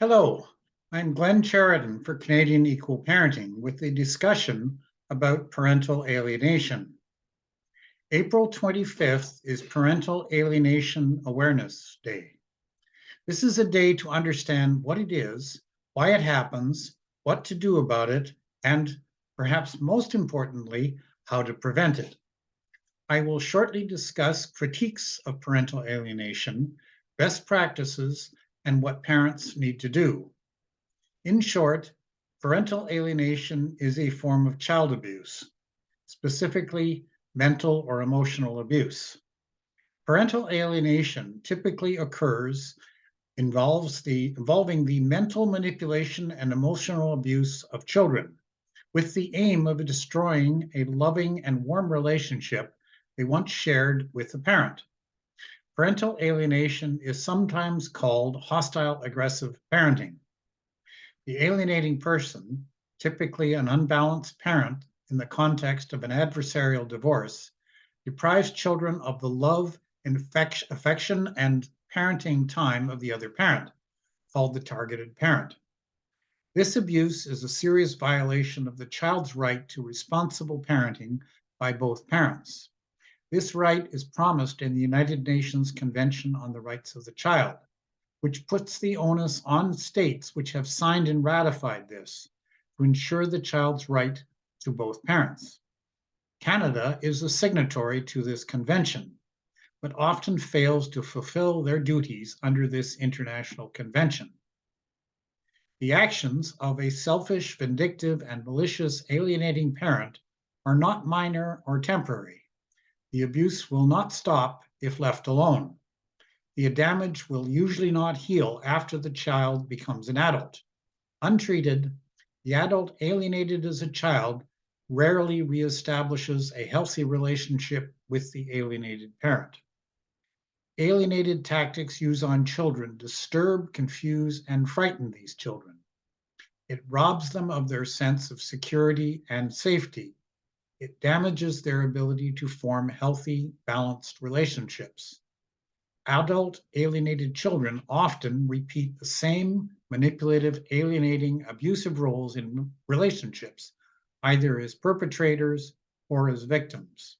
Hello, I'm Glenn Cheriton for Canadian Equal Parenting with a discussion about parental alienation. April 25th is Parental Alienation Awareness Day. This is a day to understand what it is, why it happens, what to do about it, and perhaps most importantly, how to prevent it. I will shortly discuss critiques of parental alienation, best practices, and what parents need to do. In short, parental alienation is a form of child abuse, specifically mental or emotional abuse. Parental alienation typically occurs involving the mental manipulation and emotional abuse of children, with the aim of destroying a loving and warm relationship they once shared with the parent. Parental alienation is sometimes called hostile aggressive parenting. The alienating person, typically an unbalanced parent in the context of an adversarial divorce, deprives children of the love, affection, and parenting time of the other parent, called the targeted parent. This abuse is a serious violation of the child's right to responsible parenting by both parents. This right is promised in the United Nations Convention on the Rights of the Child, which puts the onus on states which have signed and ratified this to ensure the child's right to both parents. Canada is a signatory to this convention, but often fails to fulfill their duties under this international convention. The actions of a selfish, vindictive, and malicious alienating parent are not minor or temporary. The abuse will not stop if left alone. The damage will usually not heal after the child becomes an adult. Untreated, the adult alienated as a child rarely reestablishes a healthy relationship with the alienated parent. Alienated tactics used on children disturb, confuse, and frighten these children. It robs them of their sense of security and safety. It damages their ability to form healthy, balanced relationships. Adult alienated children often repeat the same manipulative, alienating, abusive roles in relationships, either as perpetrators or as victims.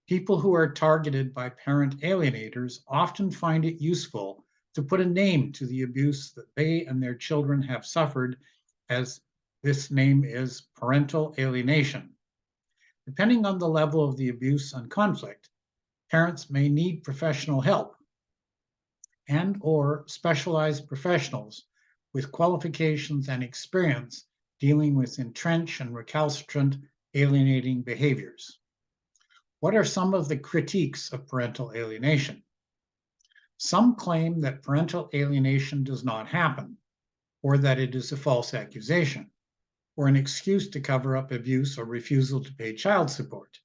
People who are targeted by parent alienators often find it useful to put a name to the abuse that they and their children have suffered, as this name is parental alienation. Depending on the level of the abuse and conflict, parents may need professional help and/or specialized professionals with qualifications and experience dealing with entrenched and recalcitrant alienating behaviors. What are some of the critiques of parental alienation? Some claim that parental alienation does not happen, or that it is a false accusation, or an excuse to cover up abuse or refusal to pay child support.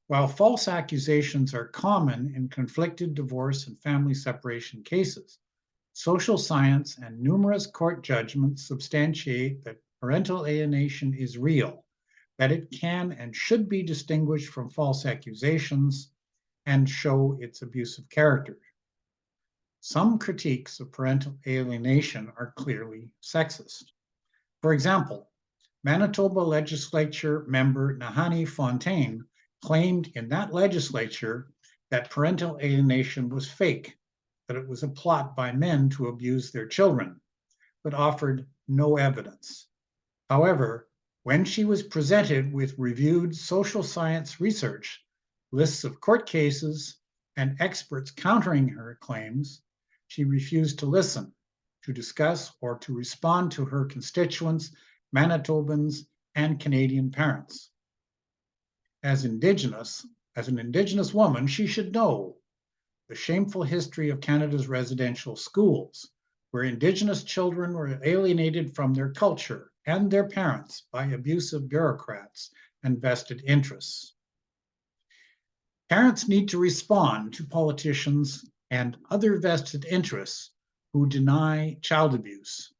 While false accusations are common in conflicted divorce and family separation cases, social science and numerous court judgments substantiate that parental alienation is real, that it can and should be distinguished from false accusations, and show its abusive character. Some critiques of parental alienation are clearly sexist. For example, Manitoba legislature member Nahanni Fontaine claimed in that legislature that parental alienation was fake, that it was a plot by men to abuse their children, but offered no evidence. However, when she was presented with reviewed social science research, lists of court cases, and experts countering her claims, she refused to listen, to discuss, or to respond to her constituents, Manitobans, and Canadian parents. As an Indigenous woman, she should know the shameful history of Canada's residential schools, where Indigenous children were alienated from their culture and their parents by abusive bureaucrats and vested interests. Parents need to respond to politicians and other vested interests who deny child abuse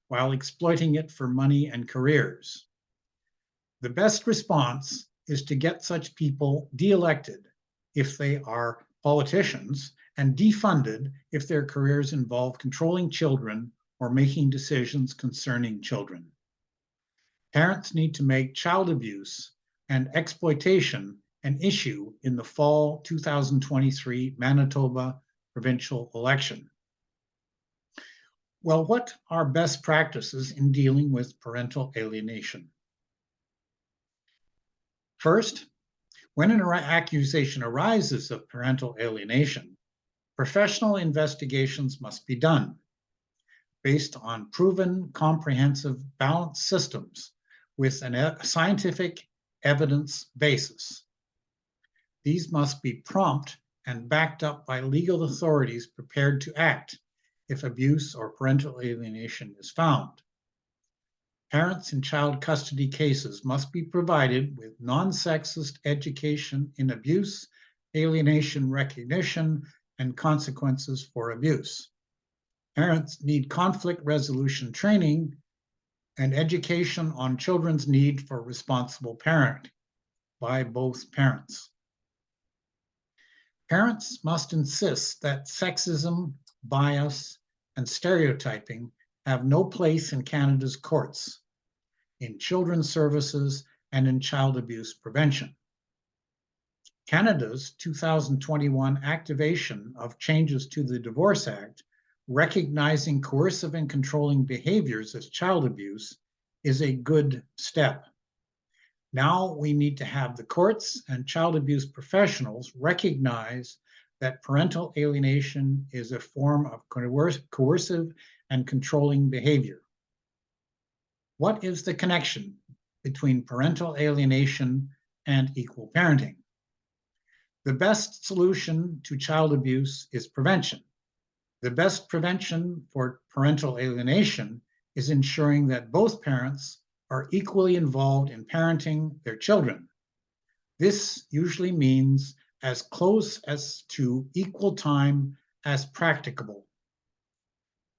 while exploiting it for money and careers. The best response is to get such people de-elected if they are politicians and defunded if their careers involve controlling children or making decisions concerning children. Parents need to make child abuse and exploitation an issue in the fall 2023 Manitoba provincial election. Well, what are best practices in dealing with parental alienation? First, when an accusation arises of parental alienation, professional investigations must be done based on proven, comprehensive, balanced systems with a scientific evidence basis. These must be prompt and backed up by legal authorities prepared to act if abuse or parental alienation is found. Parents in child custody cases must be provided with non-sexist education in abuse, alienation recognition, and consequences for abuse. Parents need conflict resolution training and education on children's need for responsible parenting by both parents. Parents must insist that sexism, bias, and stereotyping have no place in Canada's courts, in children's services, and in child abuse prevention. Canada's 2021 activation of changes to the Divorce Act, recognizing coercive and controlling behaviors as child abuse, is a good step. Now we need to have the courts and child abuse professionals recognize that parental alienation is a form of coercive and controlling behavior. What is the connection between parental alienation and equal parenting? The best solution to child abuse is prevention. The best prevention for parental alienation is ensuring that both parents are equally involved in parenting their children. This usually means as close as to equal time as practicable.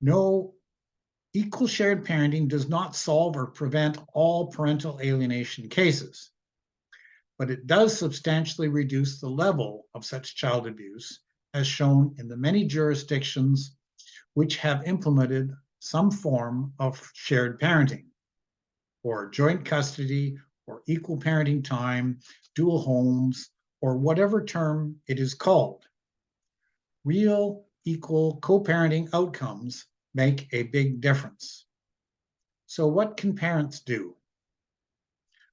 No, equal shared parenting does not solve or prevent all parental alienation cases, but it does substantially reduce the level of such child abuse, as shown in the many jurisdictions which have implemented some form of shared parenting, or joint custody, or equal parenting time, dual homes, or whatever term it is called. Real, equal co-parenting outcomes make a big difference. So what can parents do?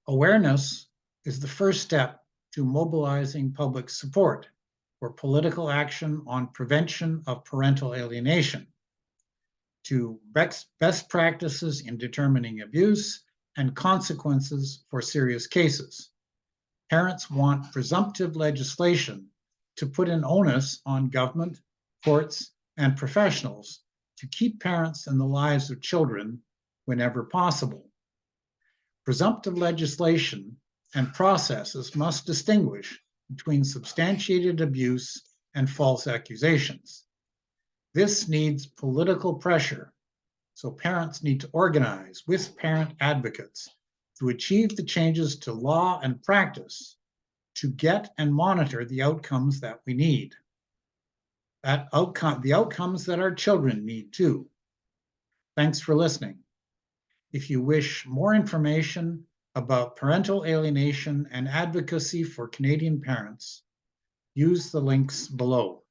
Awareness is the first step to mobilizing public support for political action on prevention of parental alienation, to best practices in determining abuse and consequences for serious cases. Parents want presumptive legislation to put an onus on government, courts, and professionals to keep parents in the lives of children whenever possible. Presumptive legislation and processes must distinguish between substantiated abuse and false accusations. This needs political pressure, so parents need to organize with parent advocates to achieve the changes to law and practice to get and monitor the outcomes that we need. The outcomes that our children need too. Thanks for listening. If you wish more information about parental alienation and advocacy for Canadian parents, use the links below.